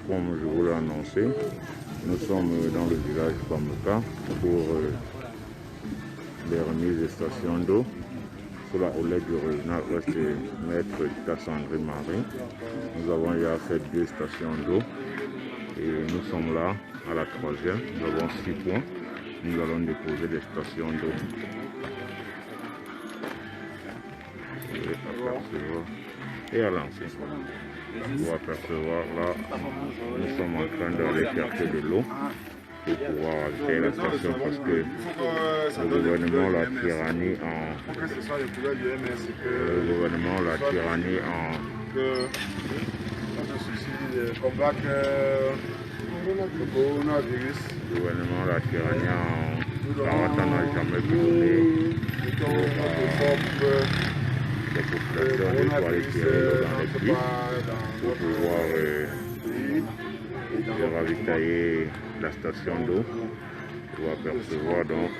comme je vous l'ai annoncé, nous sommes dans le village Bameka pour les remises des stations d'eau sous la houlette du régional ouest maître Cassandre Marie. Nous avons déjà fait 2 stations d'eau et nous sommes là à la 3e. Nous avons 6 points. Nous allons déposer des stations d'eau. Et à lancer. On va apercevoir là, nous sommes en train d'aller chercher de l'eau pour pouvoir ajouter la station parce que le gouvernement l'a tyrannie en Sarata n'a jamais pu donner des populations pour aller tirer l'eau dans les puits pour pouvoir ravitailler la station d'eau. Pour apercevoir donc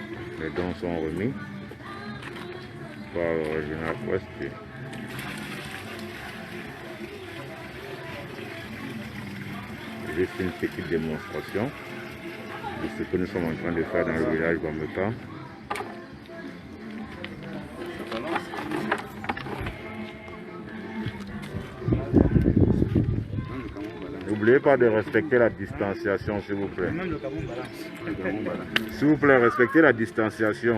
les dons sont remis par le régional ouest. Juste une petite démonstration de ce que nous sommes en train de faire dans le village Bameka. N'oubliez pas de respecter la distanciation, s'il vous plaît. S'il vous plaît, respectez la distanciation.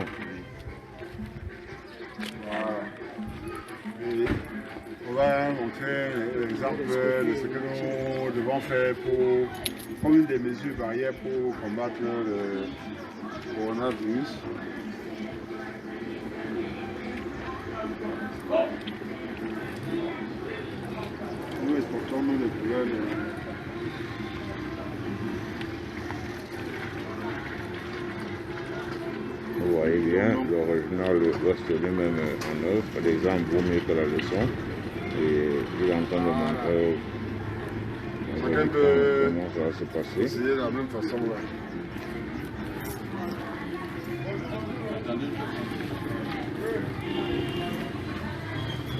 On va montrer l'exemple de ce que nous devons faire pour prendre une des mesures barrières pour combattre le coronavirus. Nous exportons le poulet. Vous voyez bien, le régional ouest lui-même en œuvre. L'exemple vaut mieux que la leçon. Et il est en train de montrer comment ça va se passer. C'est de la même façon. Là.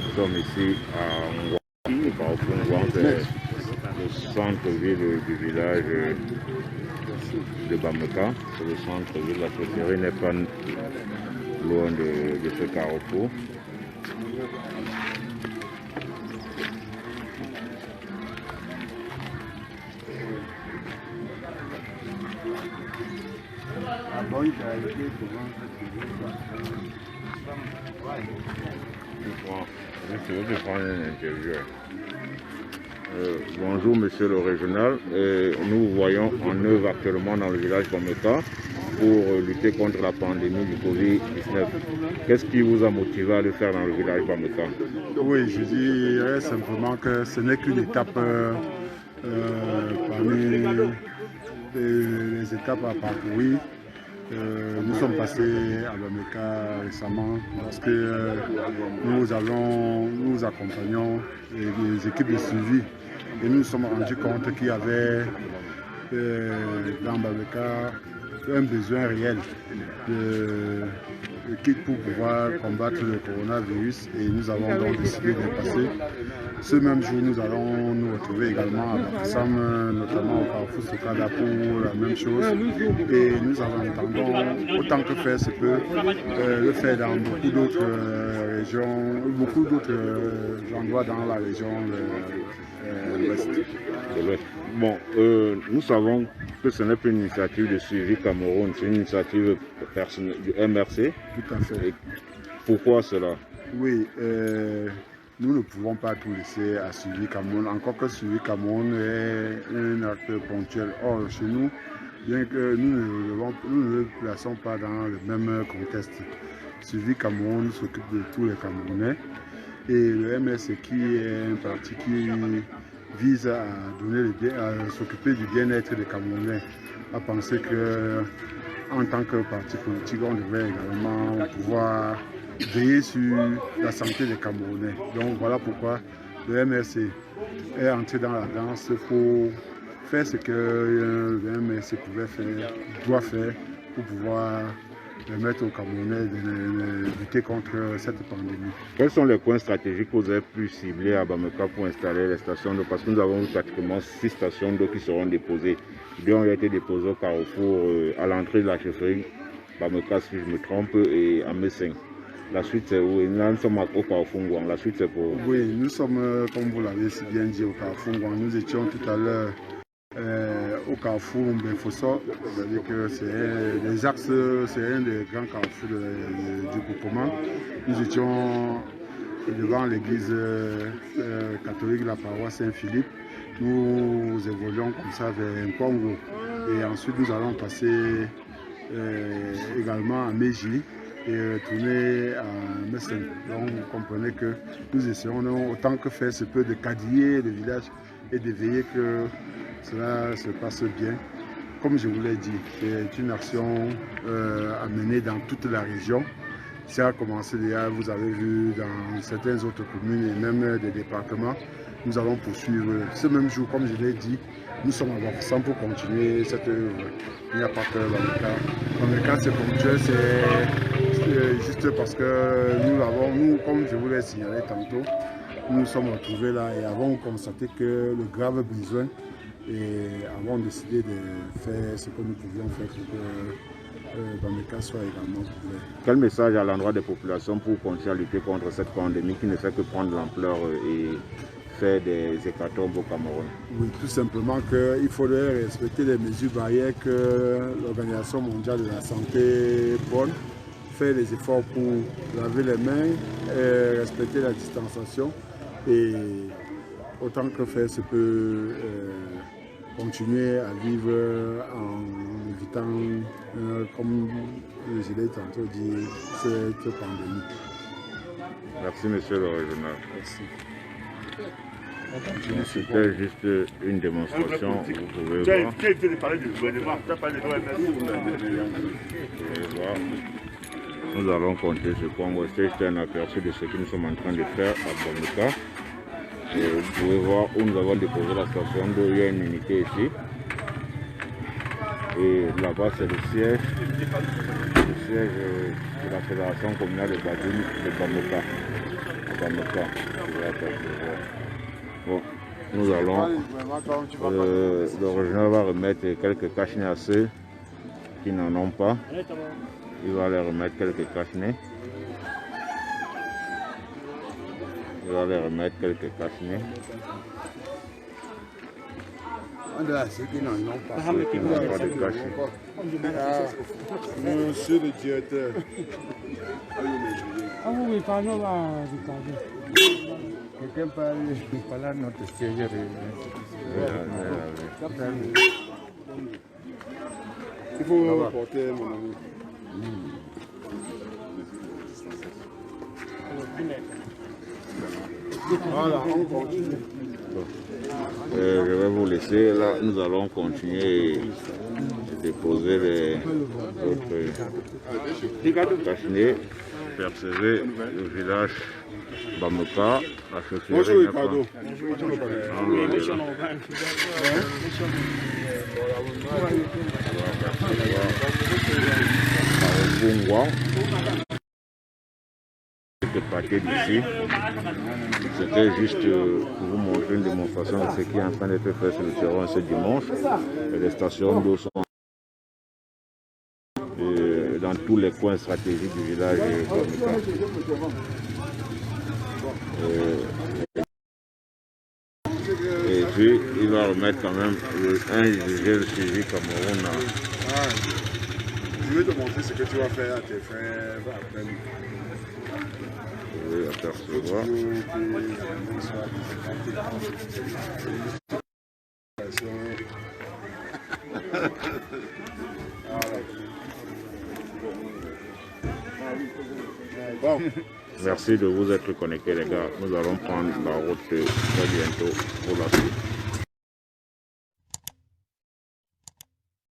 Nous sommes ici à Ngouan, le centre-ville du village de Bameka. C'est le centre-ville. La chefferie n'est pas loin de ce carrefour. Je vais prendre une interview. Bonjour monsieur le régional. Nous voyons en œuvre actuellement dans le village Bameka pour lutter contre la pandémie du Covid-19. Qu'est-ce qui vous a motivé à le faire dans le village Bameka? Oui, je dirais simplement que ce n'est qu'une étape parmi les étapes à parcourir. Nous sommes passés à Bameka récemment parce que nous accompagnons les équipes de suivi et nous nous sommes rendus compte qu'il y avait dans Bameka un besoin réel de kit pour pouvoir combattre le coronavirus et nous avons donc décidé de passer. Ce même jour, nous allons nous retrouver également à Bafissam, notamment au Carrefour Sokada pour la même chose. Et nous entendons, autant que faire se peut, le faire dans beaucoup d'autres régions, beaucoup d'autres endroits dans la région de l'Ouest. Bon, nous savons que ce n'est pas une initiative de suivi Cameroun, c'est une initiative personnelle du MRC. Tout à fait. Et pourquoi cela? Oui, nous ne pouvons pas tout laisser à Suivi Cameroun, encore que Suivi Cameroun est un acteur ponctuel. Or, chez nous, bien que nous ne le plaçons pas dans le même contexte, Suivi Cameroun s'occupe de tous les Camerounais et le MRC qui est un parti qui vise à s'occuper du bien-être des Camerounais, à penser que en tant que parti politique, on devrait également pouvoir veiller sur la santé des Camerounais. Donc voilà pourquoi le MRC est entré dans la danse pour faire ce que le MRC doit faire pour pouvoir permettre aux Camerounais de lutter contre cette pandémie. Quels sont les coins stratégiques que vous avez pu cibler à Bameka pour installer les stations d'eau? Parce que nous avons pratiquement 6 stations d'eau qui seront déposées. 2 ont été déposées au Carrefour à l'entrée de la chefferie Bameka, si je me trompe, et à Messing. La suite c'est où? Nous sommes au Carrefour Ngouang. La suite c'est pour... Oui, nous sommes, comme vous l'avez si bien dit, au Carrefour Ngouang. Nous étions tout à l'heure au Carrefour Mbenfosso. C'est-à-dire que c'est les axes, c'est un des grands carrefours du groupement. Nous étions devant l'église catholique de la paroisse Saint-Philippe. Nous évoluons comme ça vers Nkongo. Et ensuite nous allons passer également à Meji et tourner à Messeng. Donc vous comprenez que nous essayons autant que faire se peut de quadriller le village et de veiller que cela se passe bien. Comme je vous l'ai dit, c'est une action à mener dans toute la région. Ça a commencé déjà, vous avez vu, dans certaines autres communes et même des départements. Nous allons poursuivre ce même jour, comme je l'ai dit. Nous sommes à Bafoussam pour continuer cette œuvre. Il n'y a pas que Bameka. Bameka, c'est ponctuel, c'est juste parce que nous l'avons, nous, comme je vous l'ai signalé tantôt, nous nous sommes retrouvés là et avons constaté que le grave besoin et avons décidé de faire ce que nous pouvions faire pour que Bameka soit également couvert. Quel message à l'endroit des populations pour continuer à lutter contre cette pandémie qui ne fait que prendre l'ampleur et faire des hécatombes au Cameroun? Oui, tout simplement qu'il faudrait respecter les mesures barrières que l'Organisation mondiale de la santé prône, faire des efforts pour laver les mains, respecter la distanciation et autant que faire se peut continuer à vivre en évitant, comme je l'ai tantôt dit, cette pandémie. Merci monsieur le régional. Merci. C'était juste une démonstration, vous pouvez voir. Nous allons compter ce point. C'est juste un aperçu de ce que nous sommes en train de faire à Bameka. Vous pouvez voir où nous avons déposé la station d'eau. Il y a une unité ici. Et là-bas, c'est le siège de la Fédération communale de Badoum de Bameka. Bon, nous allons. Le régional va remettre quelques cache-nez à ceux qui n'en ont pas. Il va leur remettre quelques cache-nez. Il va leur remettre quelques cache-nez. Ceux qui n'en ont pas. Ceux qui n'ont pas de cache-nez. Monsieur le directeur. Ah oui, pardon, là, Quelqu'un parle à notre siège. Il faut reporter, mon ami. Voilà, on continue. Je vais vous laisser. Là, nous allons continuer et déposer les autres cache-nez. Percevoir le village Bameka, la chaussure. Bonjour Ricardo. Partir d'ici, c'était juste pour vous montrer une démonstration de ce qui est en train d'être fait sur le terrain ce dimanche. Les stations d'eau sont dans tous les coins stratégiques du village de Bameka. Et puis il va remettre quand même un gel suivi Cameroun. Je vais te montrer ce que tu vas faire à tes frères après. Vous pouvez apercevoir. Bon. Merci de vous être connectés les gars. Nous allons prendre la route très bientôt pour la suite.